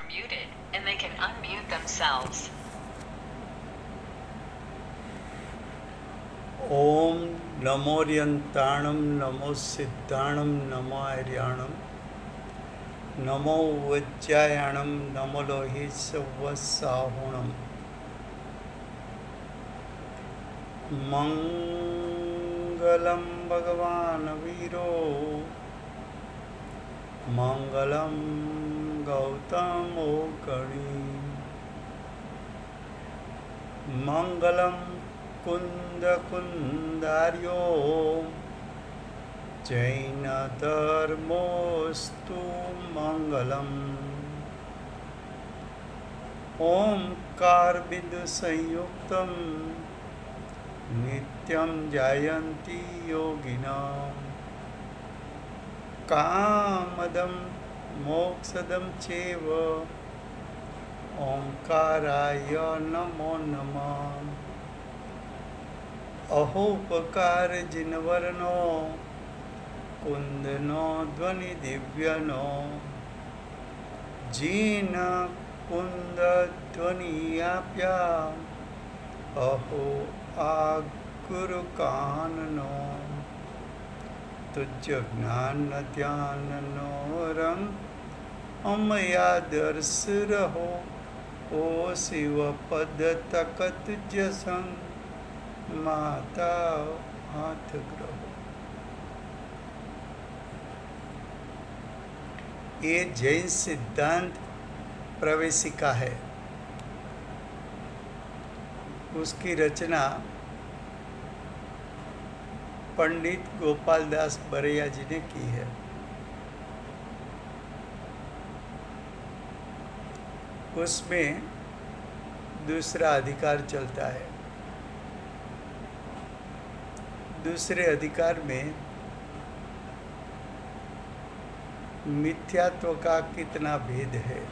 muted, and they can unmute themselves. ओम नमोर्यंताणं नमो सिद्धाणं नमो आर्याणं नमो वज्रायाणं नमो लोहितसवसाहुणं मंगलं भगवान् वीरो मंगलं गौतमो गणी मंगलं कुन्दकुन्दार्यो जैनधर्मोऽस्तु मङ्गलम् ओंकारबिन्दुसंयुक्तं नित्यं जायन्ति योगिनः कामदं मोक्षदं चैव ओंकाराय नमो नमः अहोपकार जिनवरनो कुंदनो ध्वनि दिव्यनो जीन कुंद ध्वनियाप्या अहो आ गुरु काननो तुझ ज्ञान ध्यानो रंग अमया दर्श रहो ओ शिव पद तक तुझ संग माता हाथ ग्रहो। ये जैन सिद्धांत प्रवेशिका है। उसकी रचना पंडित गोपाल दास बरैया जी ने की है। उसमें दूसरा अधिकार चलता है। दूसरे अधिकार में मिथ्यात्व का कितना भेद है।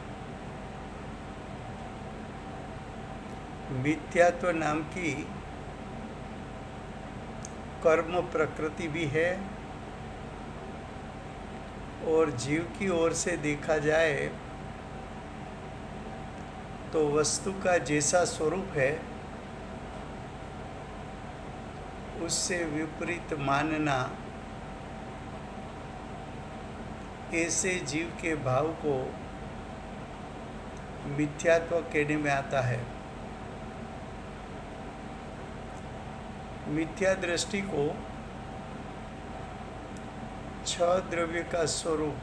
मिथ्यात्व नाम की कर्म प्रकृति भी है और जीव की ओर से देखा जाए तो वस्तु का जैसा स्वरूप है उससे विपरीत मानना ऐसे जीव के भाव को मिथ्यात्व कहने में आता है। मिथ्या दृष्टि को 6 द्रव्य का स्वरूप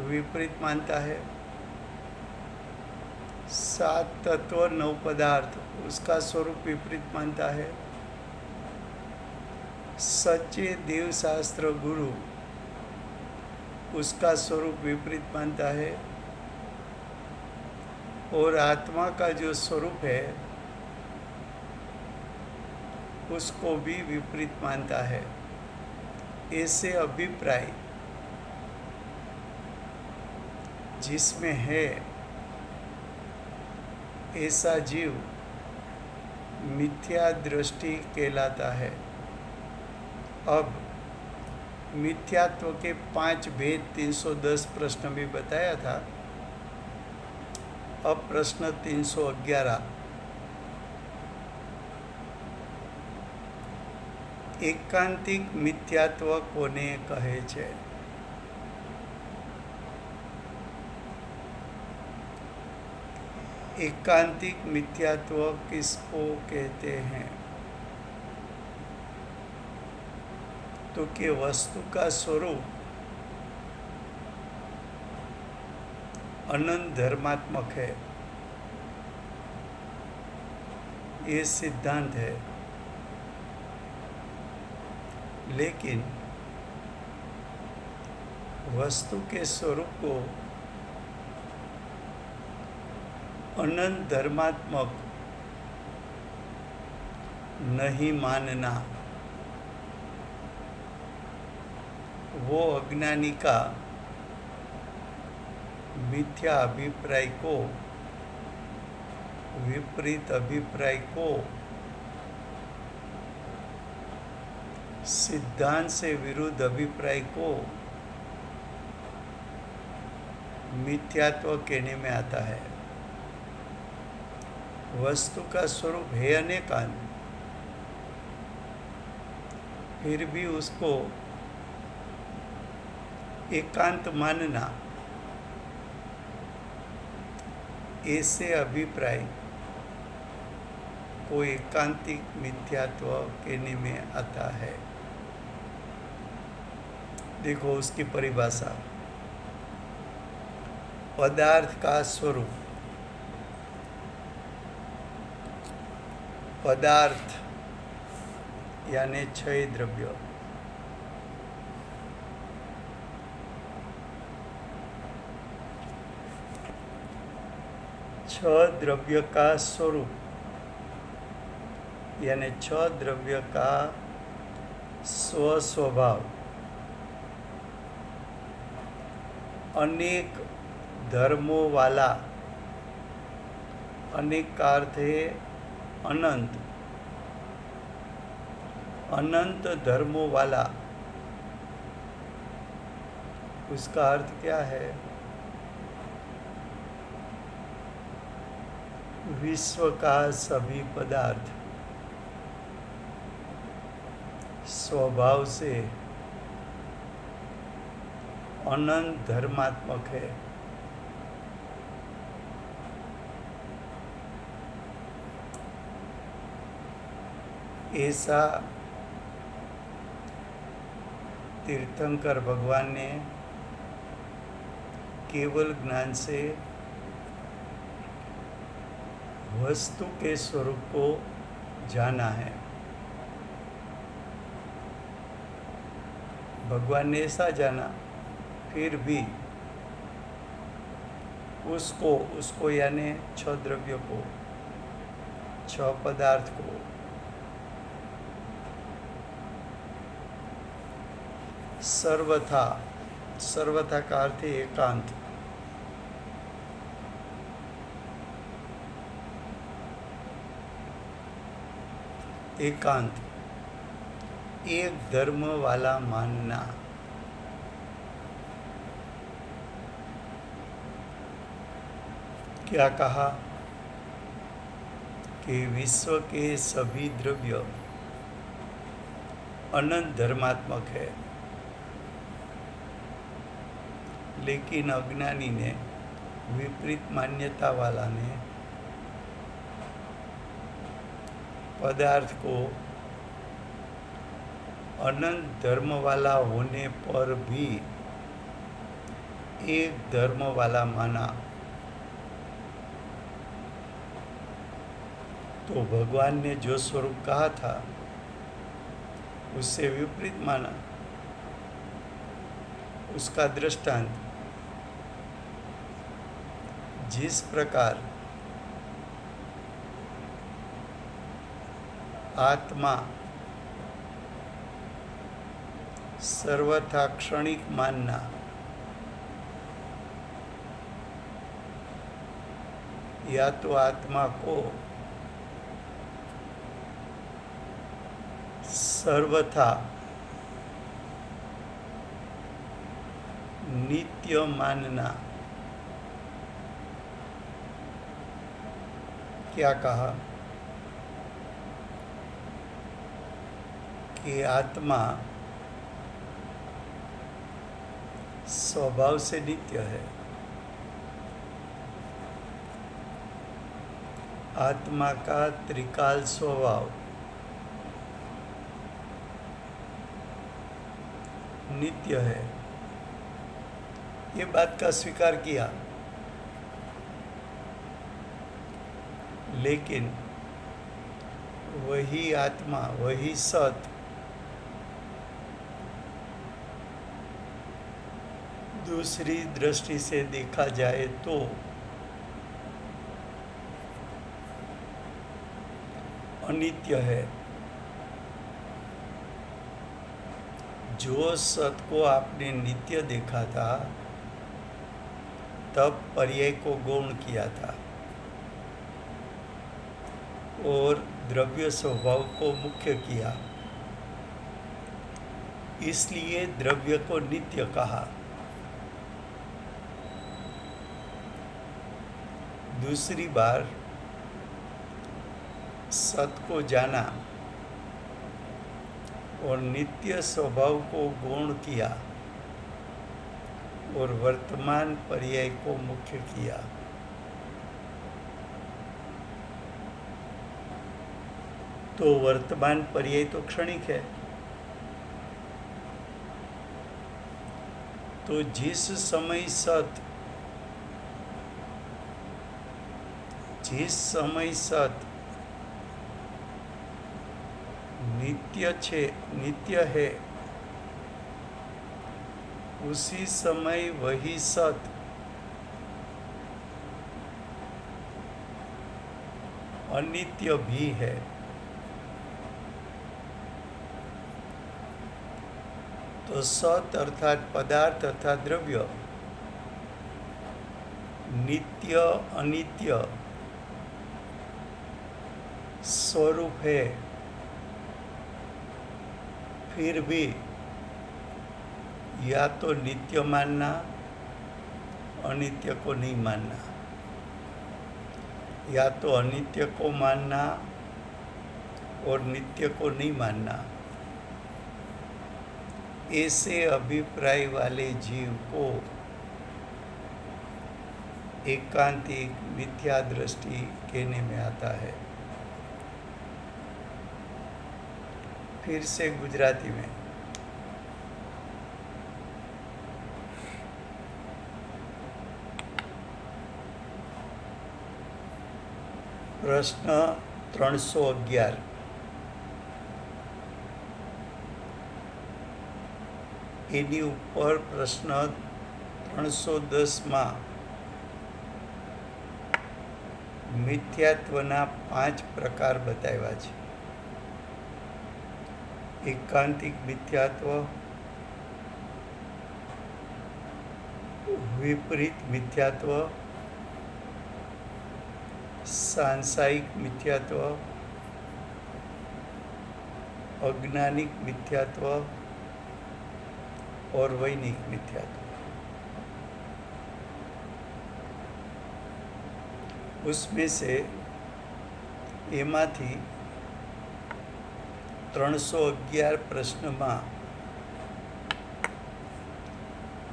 विपरीत मानता है। 7 तत्व 9 पदार्थ उसका स्वरूप विपरीत मानता है। सच्चे देव शास्त्र गुरु उसका स्वरूप विपरीत मानता है और आत्मा का जो स्वरूप है उसको भी विपरीत मानता है। ऐसे अभिप्राय जिसमें है ऐसा जीव मिथ्या दृष्टि कहलाता है। अब मिथ्यात्व के 5 भेद 310 प्रश्न में बताया था। अब प्रश्न 311 एकांतिक मिथ्यात्व कोने कहे छे? एकांतिक मिथ्यात्व किसको कहते हैं? तो कि वस्तु का स्वरूप अनंत धर्मात्मक है, ये सिद्धांत है। लेकिन वस्तु के स्वरूप को अनंत धर्मात्मक नहीं मानना वो अज्ञानी का मिथ्या अभिप्राय को, विपरीत अभिप्राय को सिद्धांत से विरुद्ध अभिप्राय को मिथ्यात्व कहने में आता है। वस्तु का स्वरूप है अनेकांत, फिर भी उसको एकांत मानना, ऐसे अभिप्राय को एकांतिक मिथ्यात्व कहने में आता है। देखो उसकी परिभाषा। पदार्थ का स्वरूप, पदार्थ यानी क्षय द्रव्य, छह द्रव्य का स्वरूप यानी छह द्रव्य का स्वस्वभाव, अनेक धर्मों वाला, अनेक का अर्थ है अनंत, अनंत धर्मों वाला, उसका अर्थ क्या है? विश्व का सभी पदार्थ स्वभाव से अनंत धर्मात्मक है। ऐसा तीर्थंकर भगवान ने केवल ज्ञान से वस्तु के स्वरूप को जाना है। भगवान ने ऐसा जाना, फिर भी उसको यानी छह द्रव्य को, छह पदार्थ को सर्वथा, सर्वथा का अर्थ है एकांत, एकांत, एक धर्म वाला मानना। क्या कहा कि विश्व के सभी द्रव्य अनंत धर्मात्मक है, लेकिन अज्ञानी ने, विपरीत मान्यता वाला ने पदार्थ को अनंत धर्म वाला होने पर भी एक धर्म वाला माना, तो भगवान ने जो स्वरूप कहा था उससे विपरीत माना। उसका दृष्टांत, जिस प्रकार आत्मा सर्वथा क्षणिक मानना, या तो आत्मा को सर्वथा नित्य मानना। क्या कहा कि आत्मा स्वभाव से नित्य है, आत्मा का त्रिकाल स्वभाव नित्य है, ये बात का स्वीकार किया। लेकिन वही आत्मा, वही सत दूसरी दृष्टि से देखा जाए तो अनित्य है। जो सत को आपने नित्य देखा था, तब पर्याय को गौण किया था और द्रव्य स्वभाव को मुख्य किया, इसलिए द्रव्य को नित्य कहा। दूसरी बार सत को जाना और नित्य स्वभाव को गौण किया और वर्तमान पर्याय को मुख्य किया। तो वर्तमान पर्याय तो क्षणिक है, तो जिस समय सत नित्य है, उसी समय वही सत अनित्य भी है। तो सत अर्थात पदार्थ तथा द्रव्य नित्य अनित्य स्वरूप है, फिर भी या तो नित्य मानना, अनित्य को नहीं मानना, या तो अनित्य को मानना और नित्य को नहीं मानना। ऐसे अभिप्राय वाले जीव को एकांतिक मिथ्या दृष्टि कहने में आता है। फिर से गुजराती में। प्रश्न 311 એની ઉપર પ્રશ્ન 310 મિથ્યાત્વના 5 પ્રકાર બતાવ્યા છે। એકાંતિક મિથ્યાત્વ, વિપરીત મિથ્યાત્વ, सांसायिक मिथ्यात्व, अज्ञानिक मिथ्यात्व और वैनिक मिथ्यात्व। उसमें से एमाथी 311 प्रश्न में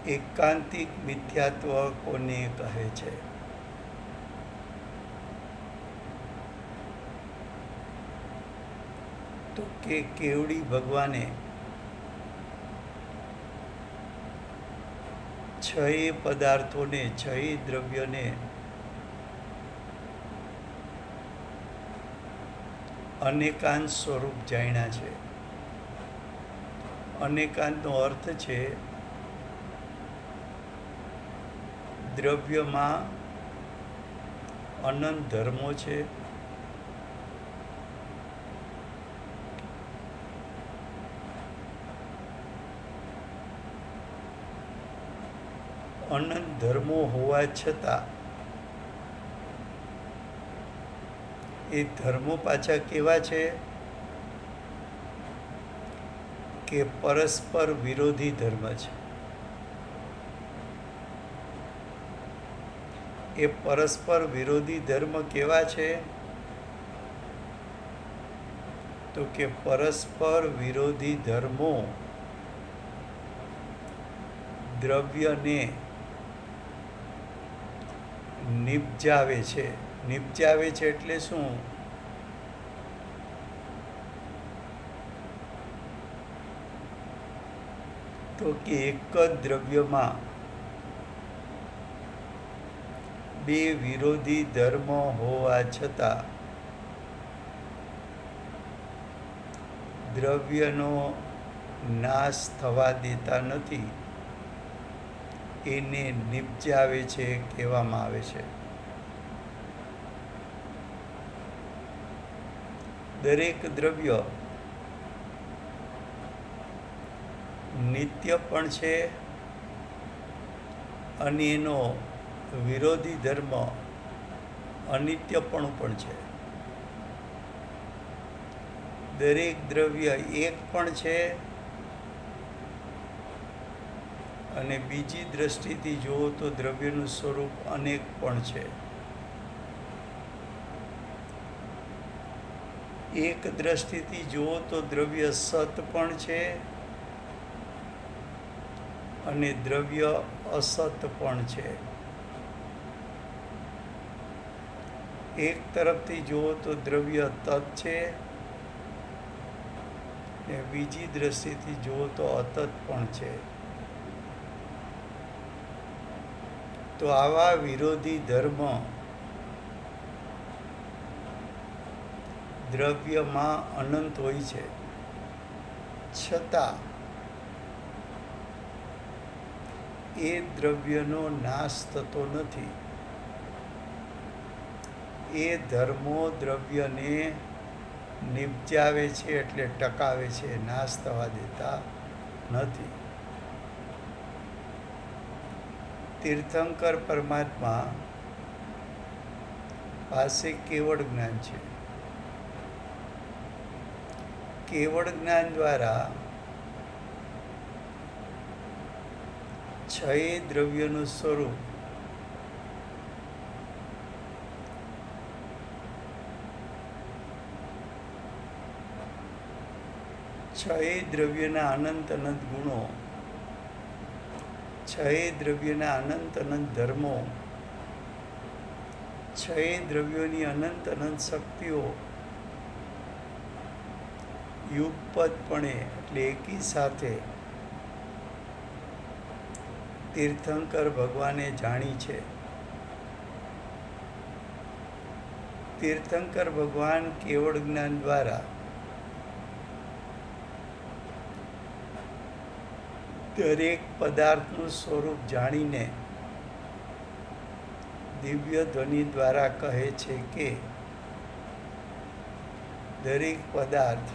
एकांतिक मिथ्यात्व कोने कहे छे? तो के केवड़ी भगवाने 6 पदार्थों ने 6 द्रव्य ने अनेकांत स्वरूप जाण्या छे। अनेकांतनो अर्थ छे द्रव्यमां अनंत धर्मो छे, अनंत धर्मो होवा छतां ए धर्मो पाछा केवा छे के परस्पर विरोधी धर्म छे। ए परस्पर विरोधी धर्म केवा छे? तो के परस्पर विरोधी धर्मो द्रव्यने निपजावे छे। निपजावे छे એટલે શું? તો કે એક જ દ્રવ્યમાં બે વિરોધી ધર્મ હોવા છતાં દ્રવ્યનો નાશ થવા દેતા નથી, એને નિપજાવે છે કહેવામાં આવે છે। દરેક દ્રવ્ય નિત્ય પણ છે અને એનો વિરોધી ધર્મ અનિત્યપણું પણ છે। દરેક દ્રવ્ય એક પણ છે અને બીજી દ્રષ્ટિથી જુઓ તો દ્રવ્યનું સ્વરૂપ અનેક પણ છે। એક દ્રષ્ટિથી જુઓ તો દ્રવ્ય સત પણ છે અને દ્રવ્ય અસત પણ છે. એક તરફથી જુઓ તો દ્રવ્ય તત છે ને બીજી દ્રષ્ટિથી જુઓ તો અતત પણ છે. તો આવા વિરોધી ધર્મ દ્રવ્યમાં અનંત હોય છે, છતાં એ દ્રવ્યનો નાશ થતો નથી. એ ધર્મો દ્રવ્યને નિપજાવે છે, એટલે ટકાવે છે, નાશ થવા દેતા નથી. તીર્થંકર પરમાત્મા પાસે કેવળ જ્ઞાન છે. કેવળ જ્ઞાન દ્વારા છ દ્રવ્યનું સ્વરૂપ દ્રવ્યના અનંત અનંત ગુણો, દ્રવ્યના અનંત અનંત ધર્મો, દ્રવ્યોની અનંત અનંત શક્તિઓ યુગપદપણે એટલે એકી સાથે તીર્થંકર ભગવાને જાણી છે. તીર્થંકર ભગવાન કેવળ જ્ઞાન દ્વારા દરેક પદાર્થનું સ્વરૂપ જાણીને દિવ્ય ધ્વનિ દ્વારા કહે છે કે દરેક પદાર્થ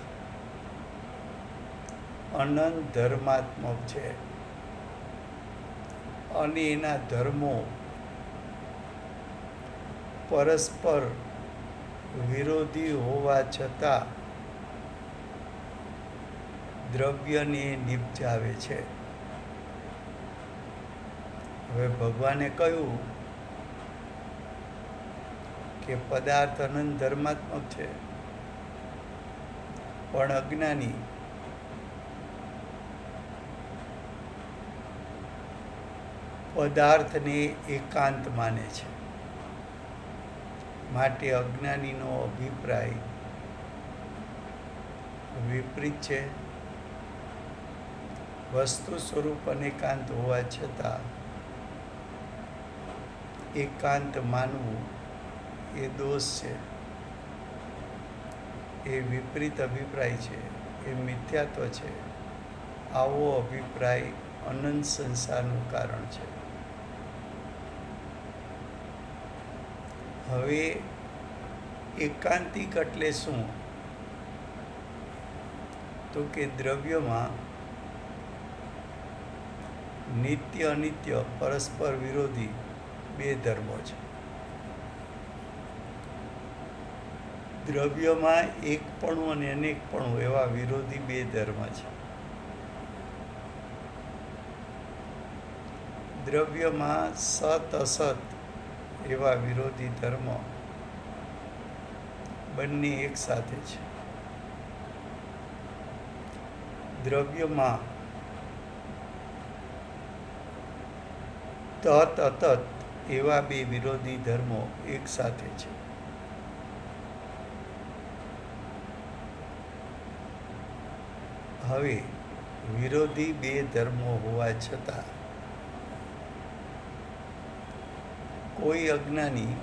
અનંત ધર્માત્મક છે અને એના ધર્મો પરસ્પર વિરોધી હોવા છતાં દ્રવ્યને નિપજાવે છે. હવે ભગવાને કહ્યું કે પદાર્થ અનંત ધર્માત્મક છે, પણ અજ્ઞાની પદાર્થને એકાંત માને છે. માટે અજ્ઞાનીનો અભિપ્રાય વિપરીત છે. વસ્તુ સ્વરૂપ અનેકાંત હોવા છતાં એકાંત માનવું એ દોષ છે, એ વિપરીત અભિપ્રાય છે, એ મિથ્યાત્વ છે. આવો અભિપ્રાય અનંત સંસારનું કારણ છે. હવે એકાંતિક એટલે શું? તો કે દ્રવ્યમાં નિત્ય અનિત્ય પરસ્પર વિરોધી બે ધર્મો છે. દ્રવ્યમાં એકપણું અને અનેકપણું એવા વિરોધી બે ધર્મ છે. દ્રવ્યમાં સત અસત એવા વિરોધી ધર્મ બંને એક સાથે છે. દ્રવ્યમાં તત અતત એવા બે વિરોધી ધર્મો એક સાથે છે. હવે વિરોધી બે ધર્મો હોવા છતાં કોઈ અજ્ઞાની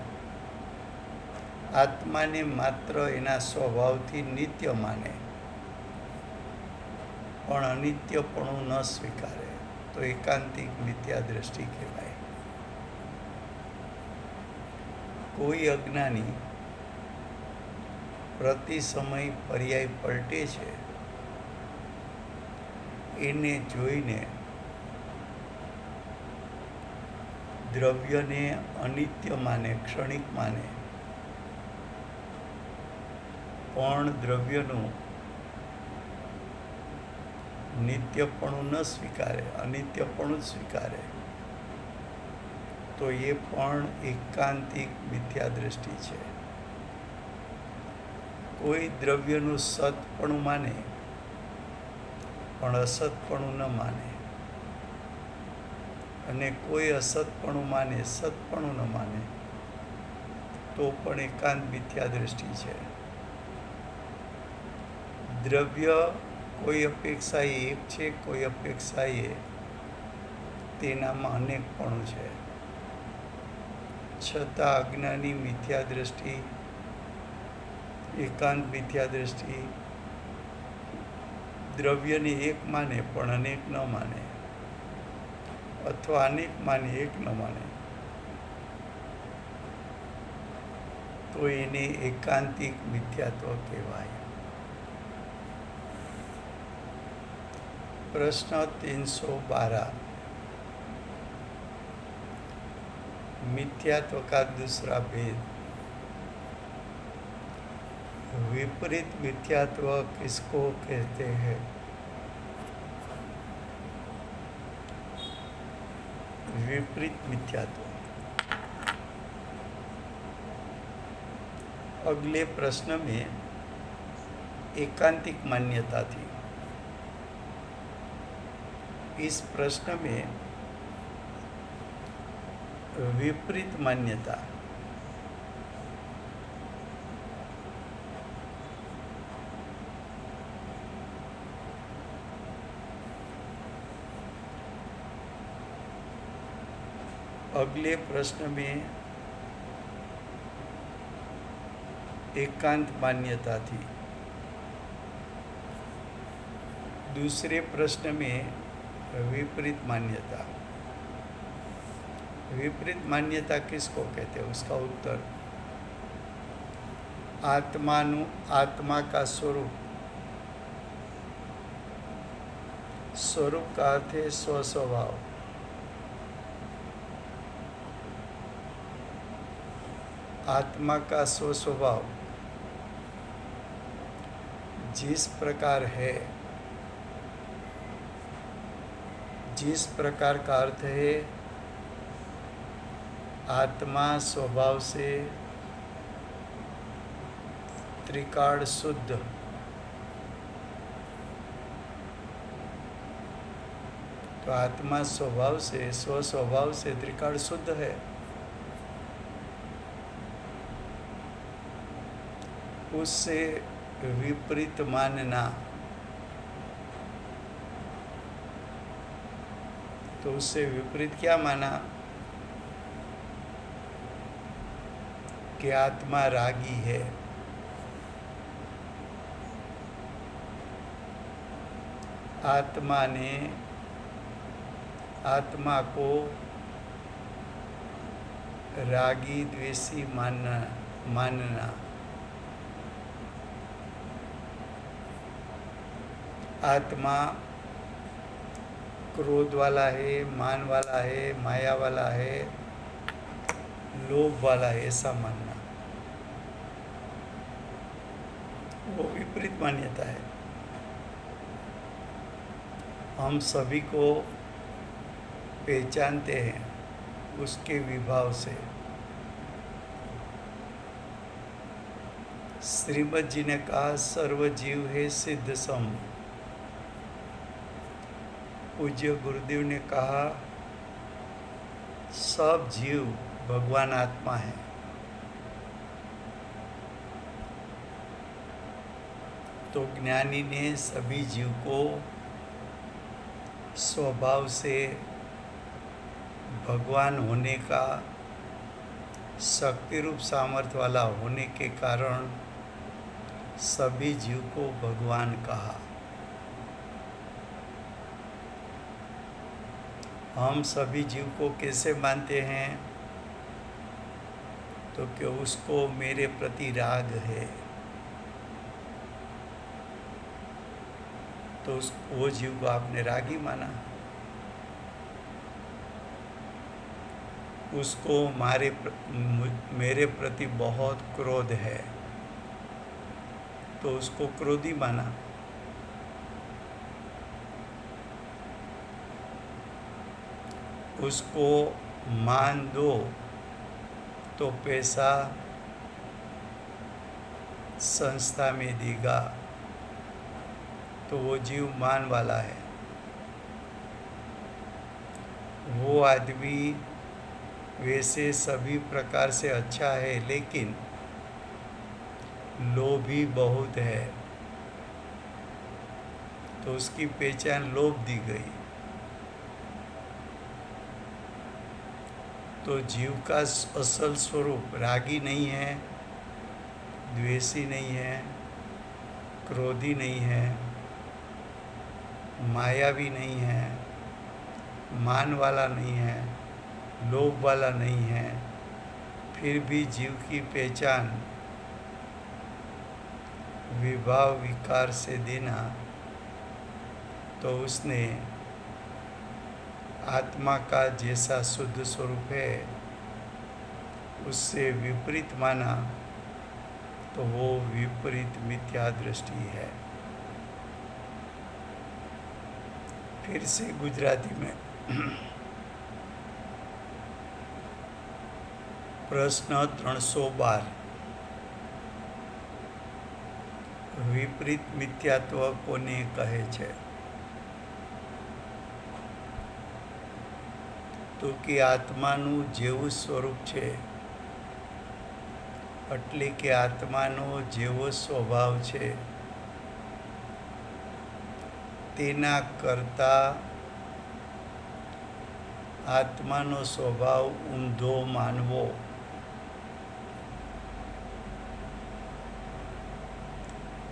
આત્માને માત્ર એના સ્વભાવથી નિત્ય માને પણ અનિત્યપણું ન સ્વીકારે તો એકાંતિક મિથ્યા દ્રષ્ટિ કહેવાય. કોઈ અજ્ઞાની પ્રતિ સમય પર્યાય પલટે છે એને જોઈને દ્રવ્યને અનિત્ય માને, ક્ષણિક માને, પણ દ્રવ્યનું નિત્યપણું ન સ્વીકારે, અનિત્યપણું જ સ્વીકારે તો એ પણ એકાંતિક મિથ્યા દ્રષ્ટિ છે. કોઈ દ્રવ્યનું સતપણું માને પણ અસતપણું ન માને, અને કોઈ અસતપણું માને સતપણું ન માને, તો પણ એકાંત મિથ્યા દૃષ્ટિ છે. દ્રવ્ય કોઈ અપેક્ષાએ એક છે, કોઈ અપેક્ષાએ તેનામાં અનેકપણું છે. છતાં અજ્ઞાની મિથ્યા દૃષ્ટિ, એકાંત મિથ્યા દૃષ્ટિ દ્રવ્યને એક માને પણ અનેક ન માને, અથવા અનેક માને એક ન માને, તો એને એકાંતિક મિથ્યાત્વ કહેવાય. પ્રશ્ન 312. मिथ्यात्व का दूसरा भेद. विपरीत मिथ्यात्व किसको कहते हैं? विपरीत मिथ्यात्व. अगले प्रश्न में एकांतिक मान्यता थी. इस प्रश्न में विपरीत मान्यता. अगले प्रश्न में एकांत मान्यता थी. दूसरे प्रश्न में विपरीत मान्यता. विपरीत मान्यता किसको कहते हैं? उसका उत्तर आत्मा का स्वरूप. स्वरूप का अर्थ है स्वस्वभाव. आत्मा का स्वस्वभाव जिस प्रकार है, जिस प्रकार का अर्थ है आत्मा स्वभाव से त्रिकाल शुद्ध. तो आत्मा स्वभाव से, स्वस्वभाव से त्रिकाल शुद्ध है. उससे विपरीत मानना, तो उससे विपरीत क्या माना कि आत्मा रागी है. आत्मा को रागी द्वेषी मानना. आत्मा क्रोध वाला है, मान वाला है, माया वाला है, लोभ वाला है, ऐसा मानना, वो विपरीत मान्यता है. हम सभी को पहचानते हैं उसके विभाव से. श्रीमद जी ने कहा सर्व जीव है सिद्ध सम. पूज्य गुरुदेव ने कहा सब जीव भगवान आत्मा है. तो ज्ञानी ने सभी जीव को स्वभाव से भगवान होने का शक्ति रूप सामर्थ्य वाला होने के कारण सभी जीव को भगवान कहा. हम सभी जीव को कैसे मानते हैं? तो कि उसको मेरे प्रति राग है, तो वो जीव को आपने रागी माना. उसको मेरे प्रति बहुत क्रोध है, तो उसको क्रोधी माना. उसको मान दो तो पैसा संस्था में देगा तो वो जीव मान वाला है। वो आदमी वैसे सभी प्रकार से अच्छा है, लेकिन लोभी बहुत है, तो उसकी पहचान लोभ दी गई। तो जीव का असल स्वरूप रागी नहीं है, द्वेषी नहीं है, क्रोधी नहीं है, मायावी नहीं है, मान वाला नहीं है, लोभ वाला नहीं है। फिर भी जीव की पहचान विभाव विकार से देना, तो उसने आत्मा का जैसा शुद्ध स्वरूप है उससे विपरीत माना, तो वो विपरीत मिथ्या दृष्टि है। फिर से गुजराती में प्रश्न 312 विपरीत मिथ्यात्व कोने कहे छे? तो कि આત્માનું જેવું સ્વરૂપ છે, એટલે કે આત્માનો જેવો સ્વભાવ છે તેના કરતાં આત્માનો સ્વભાવ ઊંધો માનવો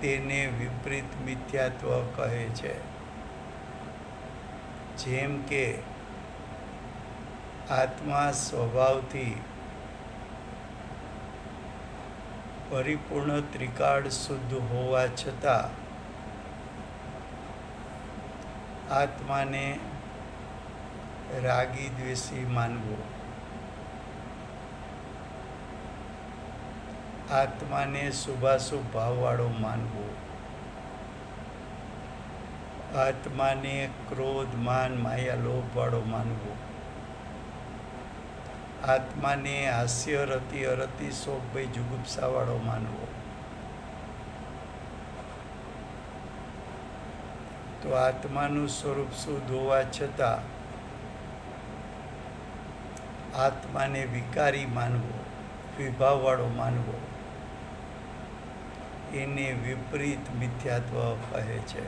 તેને વિપરીત મિથ્યાત્વ કહે છે। જેમ કે આત્મા સ્વભાવથી પરિપૂર્ણ ત્રિકાળ શુદ્ધ હોવા છતાં આત્માને રાગી દ્વેષી માનવો, આત્માને શુભાશુભ ભાવવાળો માનવો, આત્માને ક્રોધ માન માયા લોભવાળો માનવો, આત્માને હાસ્ય રતિ અરતિ શોક ભય જુગુપ્સાવાળો માનવો, તો આત્માનું સ્વરૂપ શુદ્ધ હોવા છતાં આત્માને વિકારી માનવો, વિભાવવાળો માનવો, એને વિપરીત મિથ્યાત્વ કહે છે।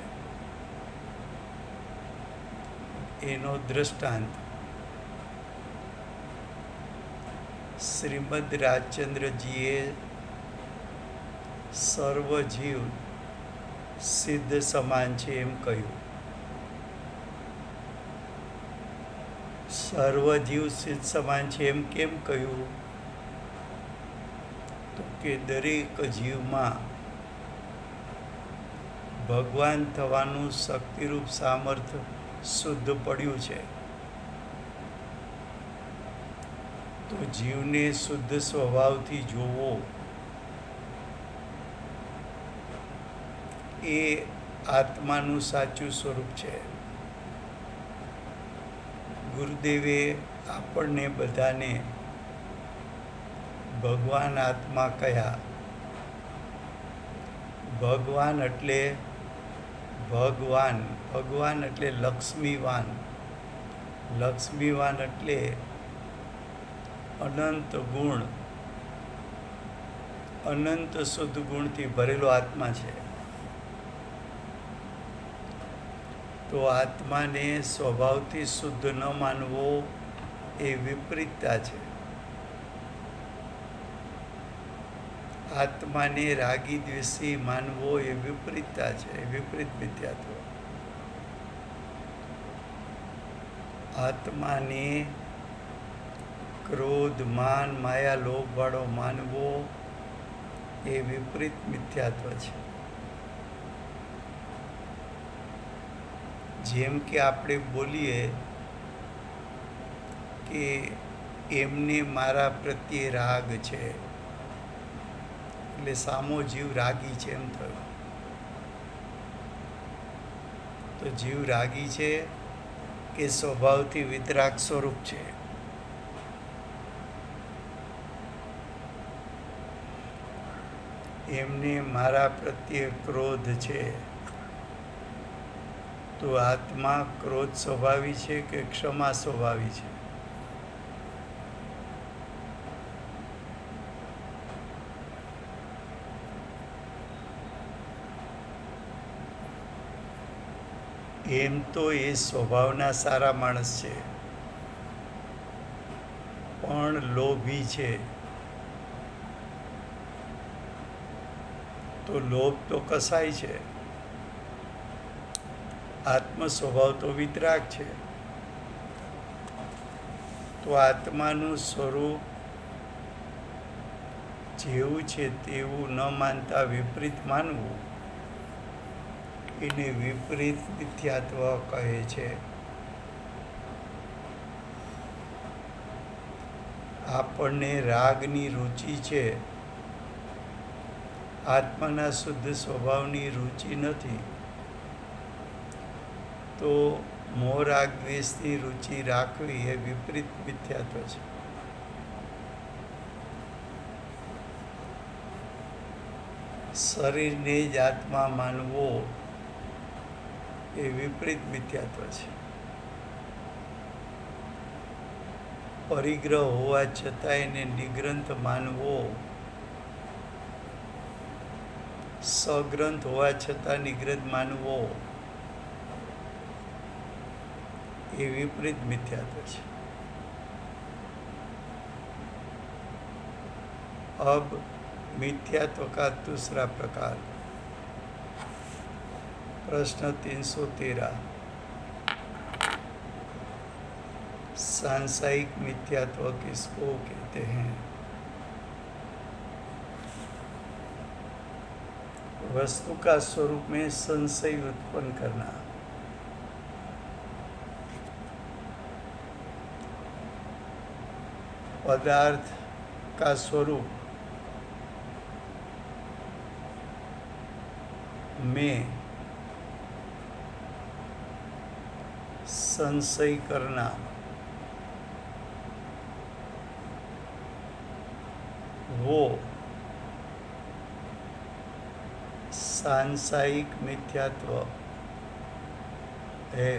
એનો દ્રષ્ટાંત શ્રીમદ રાજચંદ્રજીએ સર્વ જીવ સિદ્ધ સમાન છે એમ કહ્યું। સર્વ જીવ સિદ્ધ સમાન છે એમ કેમ કહ્યું? તો કે દરેક જીવમાં ભગવાન થવાનું શક્તિરૂપ સામર્થ્ય શુદ્ધ પડ્યું છે। તો જીવને શુદ્ધ સ્વભાવથી જોવો એ આત્માનું સાચું સ્વરૂપ છે। ગુરુદેવે આપણને બધાને ભગવાન આત્મા કહ્યા। ભગવાન એટલે ભગવાન, ભગવાન એટલે લક્ષ્મીવાન, લક્ષ્મીવાન એટલે અનંત ગુણ, અનંત શુદ્ધ ગુણથી ભરેલો આત્મા છે। તો આત્માને સ્વભાવથી શુદ્ધ ન માનવો એ વિપરીતતા છે। આત્માને રાગી દ્વેષી માનવો એ વિપરીતતા છે, વિપરીત મિથ્યાત્વ। આત્માને ક્રોધ માન માયા લોભવાળો માનવો એ વિપરીત મિથ્યાત્વ છે। જેમ કે આપણે બોલીએ કે એમને મારા પ્રત્યે રાગ છે, એટલે સામો જીવ રાગી છે એમ થયું। તો જીવ રાગી છે કે સ્વભાવથી વિતરાગ સ્વરૂપ છે? એમને મારા પ્રત્યે ક્રોધ છે, તો આત્મા ક્રોધ સ્વભાવી છે કે ક્ષમા સ્વભાવી છે? એમ તો એ સ્વભાવના સારા માણસ છે, પણ લોભી છે. તો લોભ તો કસાય છે, આત્મ સ્વભાવ તો વિતરાગ છે. તો આત્માનું સ્વરૂપ જેવું છે તેવું ન માનતા વિપરીત માનવું, એને વિપરીત મિથ્યાત્વ કહે છે. આપણને રાગની રુચિ છે, આત્માના શુદ્ધ સ્વભાવની રુચિ નથી, તો મોહ રાગ દ્વેષની રુચિ રાખવી એ વિપરીત મિથ્યાત્વ છે. શરીરને જ આત્મા માનવો એ વિપરીત મિથ્યાત્વ છે. પરિગ્રહ હોવા છતાં એને નિગ્રંથ માનવો, સગ્રંથ હોવા છતાં નિગ્રંથ માનવો એ વિપરીત મિથ્યાત્વ છે. अब मिथ्यात्व का दूसरा प्रकार, प्रश्न 313, सांसायिक मिथ्यात्व किसको कहते हैं? वस्तु का स्वरूप में संशय उत्पन्न करना, पदार्थ का स्वरूप में संशय करना, वो सांसायिक मिथ्यात्व है.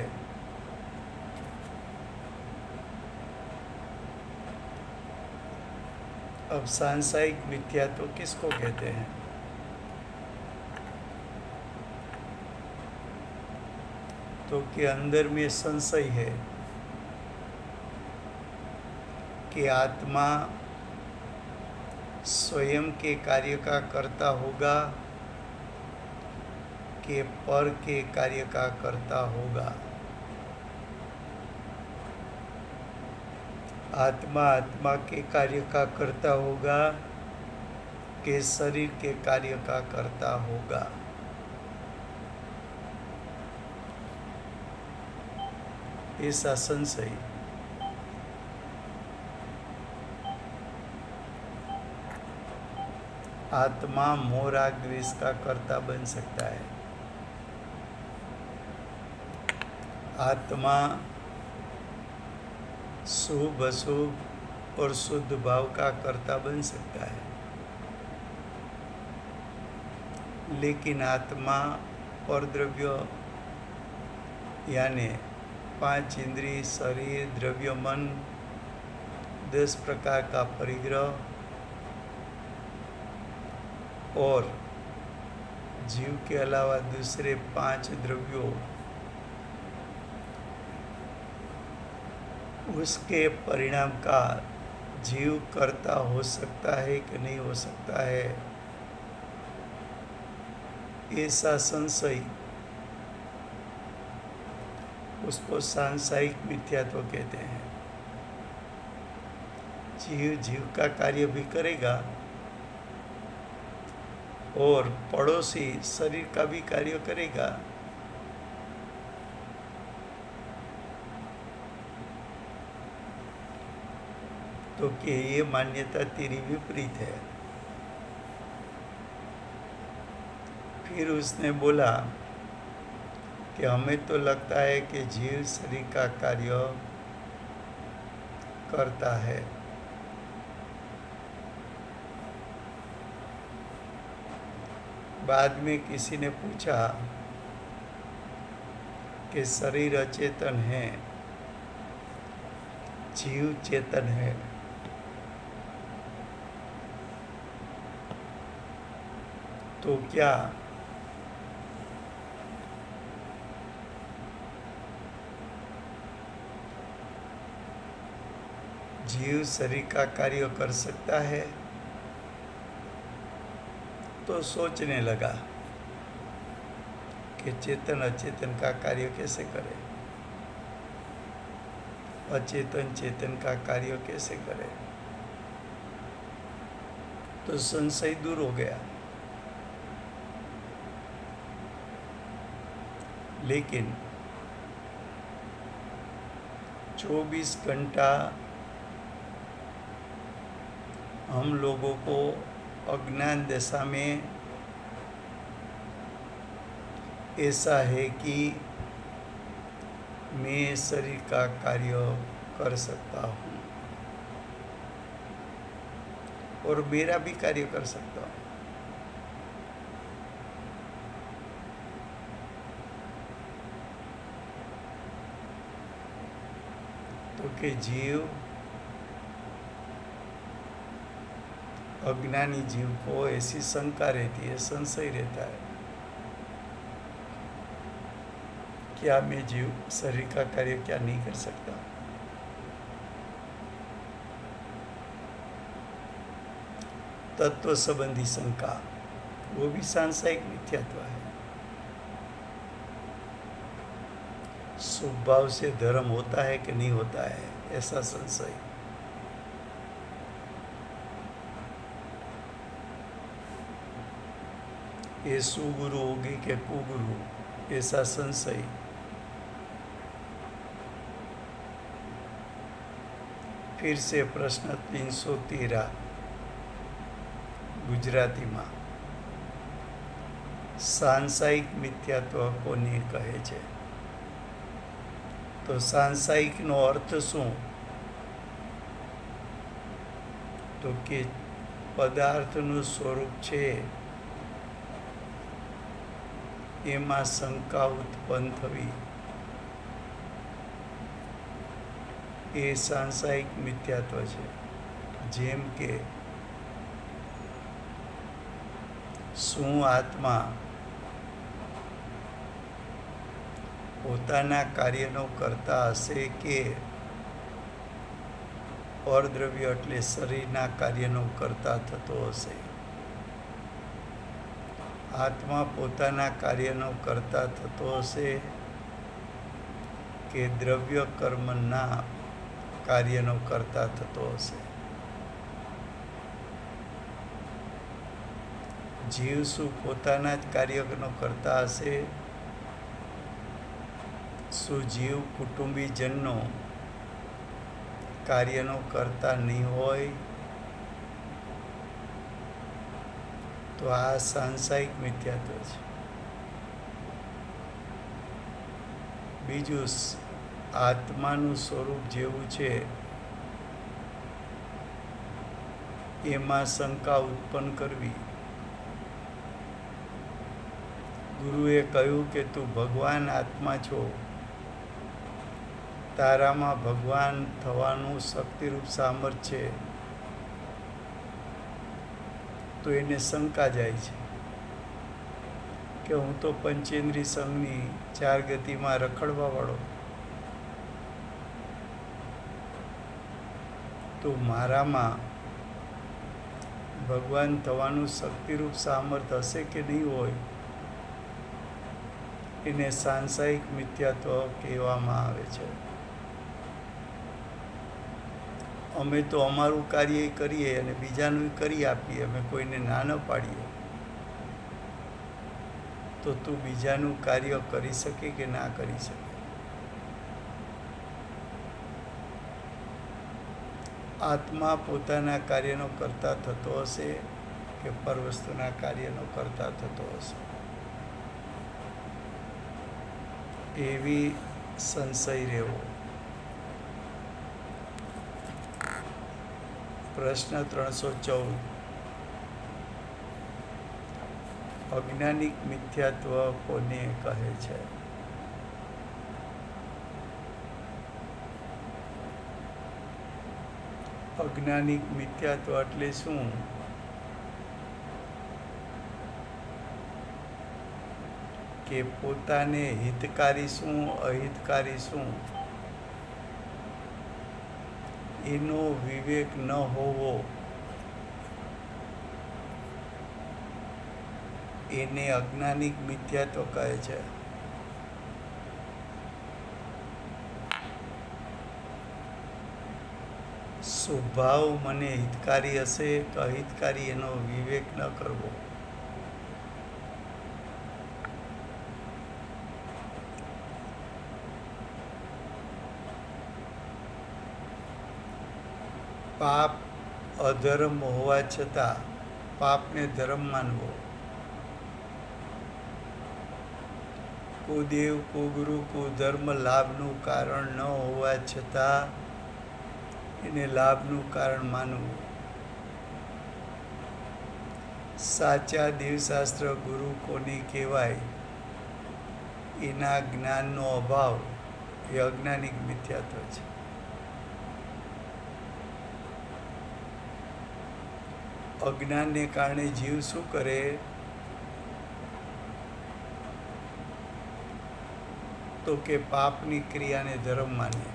अब सांसायिक मिथ्यात्व किसको कहते हैं? तो कि अंदर में संशय है कि आत्मा स्वयं के कार्य का कर्ता होगा कि पर के कार्य का कर्ता होगा. आत्मा आत्मा के कार्य का कर्ता होगा कि शरीर के कार्य का कर्ता होगा. ऐसा संशय आत्मा मोह राग द्वेष का कर्ता बन सकता है. आत्मा शुभ अशुभ और शुद्ध भाव का कर्ता बन सकता है, लेकिन आत्मा पर द्रव्य यानी 5 इंद्रिय, शरीर, द्रव्य, मन, 10 प्रकार का परिग्रह और जीव के अलावा दूसरे 5 द्रव्यों, उसके परिणाम का जीव कर्ता हो सकता है कि नहीं हो सकता है, ऐसा संशय उसको सांसायिक मिथ्यात्व कहते हैं. जीव जीव का कार्य भी करेगा और पड़ोसी शरीर का भी कार्य करेगा, तो कि ये मान्यता तेरी विपरीत है. फिर उसने बोला कि हमें तो लगता है कि जीव शरीर का कार्य करता है. बाद में किसी ने पूछा कि शरीर अचेतन है, जीव चेतन है, तो क्या जीव शरीर का कार्य कर सकता है? तो सोचने लगा कि चेतन अचेतन का कार्य कैसे करे, अचेतन चेतन का कार्य कैसे करे। तो संशय दूर हो गया। लेकिन 24 घंटा हम लोगों को अज्ञान दशा में ऐसा है कि मैं शरीर का कार्य कर सकता हूँ और मेरा भी कार्य कर सकता हूँ। तो कि जीव, अज्ञानी जीव को ऐसी शंका रहती है, संशय रहता है, क्या मैं जीव शरीर का कार्य क्या नहीं कर सकता। तत्व संबंधी शंका, वो भी सांसारिक मिथ्यात्व है। स्वभाव से धर्म होता है कि नहीं होता है, ऐसा संशय। ये सुगुरु होगी कि कुगुरु, ऐसा संशय। फिर से प्रश्न 313 ગુજરાતીમાં સાંસાયિક મિથ્યાત્વ કોને કહે છે? તો સાંસાયિકનો અર્થ શું? તો કે પદાર્થનું સ્વરૂપ છે એમાં શંકા ઉત્પન્ન થવી, એ સાંસાયિક મિથ્યાત્વ છે। જેમ કે શું આત્મા પોતાના કાર્યનો કરતા હશે કે પરદ્રવ્ય એટલે શરીરના કાર્યનો કરતા થતો હશે? આત્મા પોતાના કાર્યનો કરતા થતો હશે કે દ્રવ્ય કર્મના કાર્યનો કરતા થતો હશે? જીવ શું પોતાના જ કાર્યનો કરતા હશે? શું જીવ કુટુંબીજનનો કાર્યનો કરતા નહીં હોય? તો આ સાંસાયિક મિથ્યાત્વ છે। બીજું, આત્માનું સ્વરૂપ જેવું છે એમાં શંકા ઉત્પન્ન કરવી। ગુરુએ કહ્યું કે તું ભગવાન આત્મા છો, તારામાં ભગવાન થવાનું શક્તિરૂપ સામર્થ્ય છે, તો એને શંકા જાય છે કે હું તો પંચેન્દ્રિય સંઘની 4 ગતિમાં રખડવાવાળો, તો મારામાં ભગવાન થવાનું શક્તિરૂપ સામર્થ્ય હશે કે નહીં હોય? એને સાંસાયિક મિથ્યાત્વ કહેવામાં આવે છે। અમે તો અમારું કાર્ય કરીએ અને બીજાનું કરી આપીએ, અમે કોઈને ના ન પાડીએ, તો તું બીજાનું કાર્ય કરી શકે કે ના કરી શકે? આત્મા પોતાના કાર્યનો કરતા થતો હશે કે પરવસ્તુના કાર્યનો કરતા થતો હશે? એવી સંશય રહેવો। પ્રશ્ન 314 અજ્ઞાનિક મિથ્યાત્વ કોને કહે છે? અજ્ઞાનિક મિથ્યાત્વ એટલે શું? કે પોતાને હિતકારી શું અહિતકારી શું એનો વિવેક ન હોવો, એને અજ્ઞાનિક મિથ્યાત્વ કહે છે. સ્વભાવ મને હિતકારી હશે કે અહિતકારી એનો વિવેક ન કરવો. પાપ અધર્મ હોવા છતાં પાપને ધર્મ માનવો. કુદેવ કુગુરુ કુધર્મ લાભનું કારણ ન હોવા છતાં એને લાભનું કારણ માનવું. સાચા દેવશાસ્ત્ર ગુરુ કોને કહેવાય? એના જ્ઞાનનો અભાવ એ અજ્ઞાનિક મિથ્યાત્વ છે. અજ્ઞાનને કારણે જીવ શું કરે? તો કે પાપની ક્રિયાને ધર્મ માને.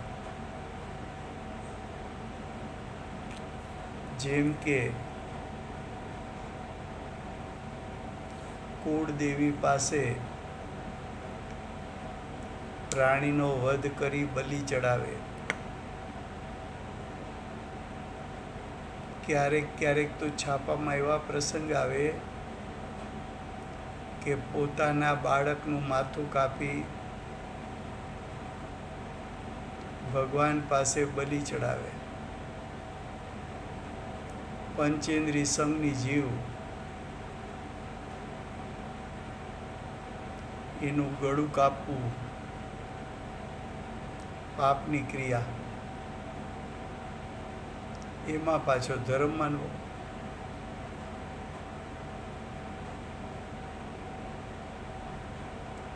જેમ કે કુળદેવી પાસે પ્રાણીનો વધ કરી બલિ ચડાવે. ક્યારેક ક્યારેક તો છાપામાં એવા પ્રસંગ આવે કે પોતાના બાળકનું માથું કાપી ભગવાન પાસે બલિ ચડાવે. પંચેન્દ્રિય સંઘની જીવ એનું ગળું કાપવું પાપની ક્રિયા, એમાં પાછો ધર્મ માનવો.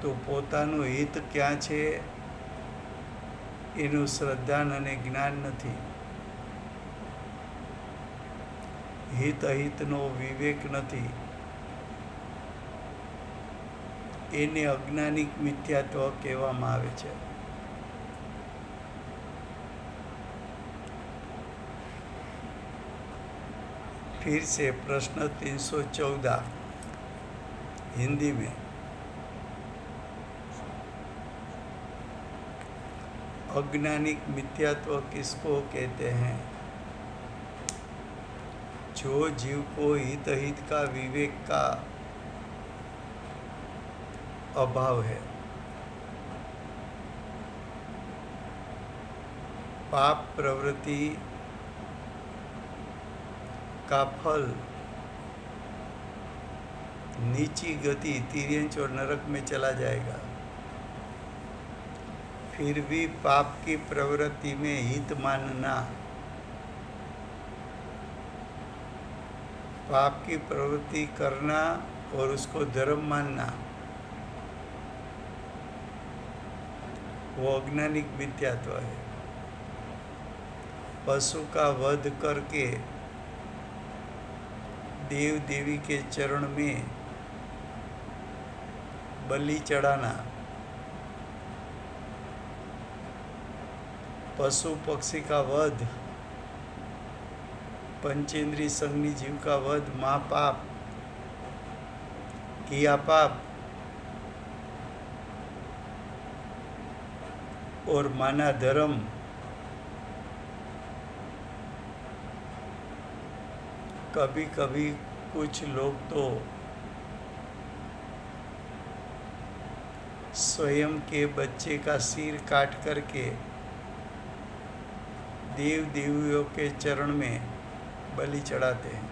તો પોતાનું હિત ક્યાં છે એનું શ્રદ્ધાન અને જ્ઞાન નથી. હિત અહિતનો વિવેક નથી. એને અજ્ઞાનિક મિથ્યાત્વ કહેવામાં આવે છે. फिर से प्रश्न 314 हिंदी में। अज्ञानिक मिथ्यात्व किसको कहते हैं? जो जीव को हित अहित का विवेक का अभाव है, पाप प्रवृत्ति का फल नीची गति तिर्यंच और नरक में चला जाएगा, फिर भी पाप की प्रवृत्ति में हित मानना, पाप की प्रवृत्ति करना और उसको धर्म मानना, वो अज्ञानिक मिथ्यात्व है. पशु का वध करके देव देवी के चरण में बलि चढ़ाना, पशु पक्षी का वध, पंचेंद्रिय संघनी जीव का वध महापाप, किया पाप और माना धर्म. कभी कभी कुछ लोग तो स्वयं के बच्चे का सिर काट करके देव देवियों के चरण में बलि चढ़ाते हैं.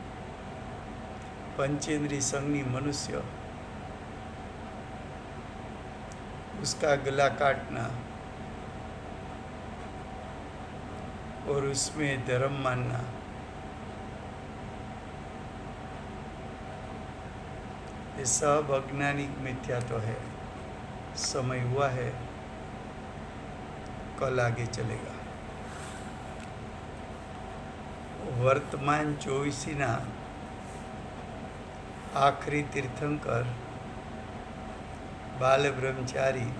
पंचेंद्रिय संघनी मनुष्य उसका गला काटना और उसमें धर्म मानना, ये सब अज्ञानिक मिथ्यात्व है। समय हुआ है, कल आगे चलेगा। वर्तमान ચોવીસીના આખરી તીર્થંકર બાલ બ્રહ્મચારી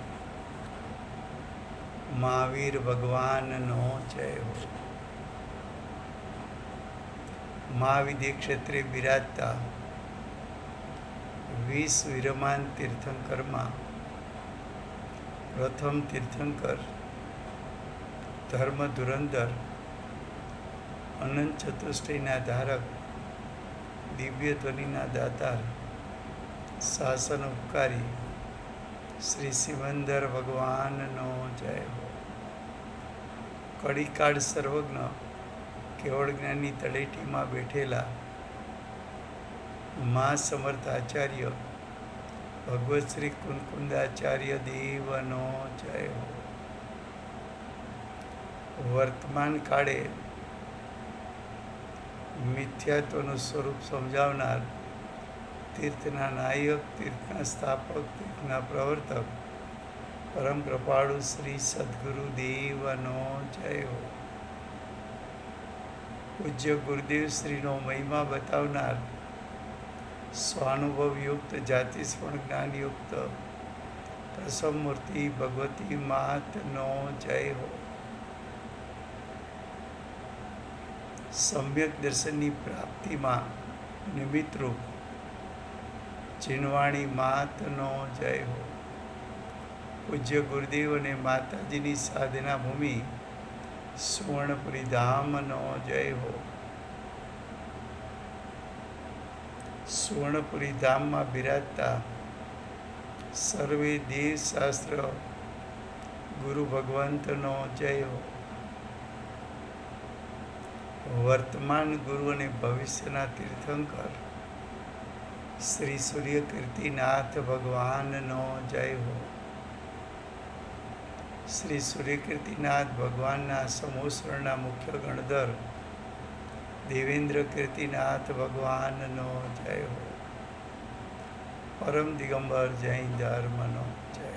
મહાવીર ભગવાનનો જય હો। મહાવિદ્ય ક્ષેત્રે બિરાજતા 20 વિરમાન તીર્થંકરમાં પ્રથમ તીર્થંકર ધર્મ ધુરંધર અનંત ચતુષ્ટયના ધારક દિવ્ય ધ્વનિના દાતાર શાસન ઉપકારી શ્રી સિમંદર ભગવાનનો જય હો। કડીકાળ સર્વજ્ઞ કેવળ જ્ઞાનની તળેટીમાં બેઠેલા મા સમર્થ આચાર્ય ભગવત શ્રી કુંકુંદાચાર્ય દેવનો જય હો। વર્તમાન કાળે મિથ્યાત્વનું સ્વરૂપ સમજાવનાર તીર્થના નાયક, તીર્થના સ્થાપક, તીર્થના પ્રવર્તક પરમ કૃપાળુ શ્રી સદગુરુ દેવનો જય હો। પૂજ્ય ગુરુદેવ શ્રીનો મહિમા બતાવનાર સ્વાનુભવયુક્ત જાતિસ્મરણ જ્ઞાનયુક્ત પ્રસમમૂર્તિ ભગવતી માતનો જય હો। સમ્યક દર્શનની પ્રાપ્તિમાં નિમિત્તરૂપ ચિન્વાણી માતનો જય હો। પૂજ્ય ગુરુદેવ અને માતાજીની સાધના ભૂમિ સુવર્ણપુરી ધામનો જય હો। સુવર્ણપુરી ધામમાં બિરાજતા સર્વે દેવ શાસ્ત્ર ગુરુ ભગવંતનો જય હો। વર્તમાન ગુરુ અને ભવિષ્યના તીર્થંકર શ્રી સૂર્યકીર્તિનાથ ભગવાનનો જય હો। શ્રી સૂર્યકીર્તિનાથ ભગવાનના સમોસરણના મુખ્ય ગણધર દેવેન્દ્ર કીર્તિનાથ ભગવાનનો જય હો। પરમ દિગંબર જૈન ધર્મનો જય।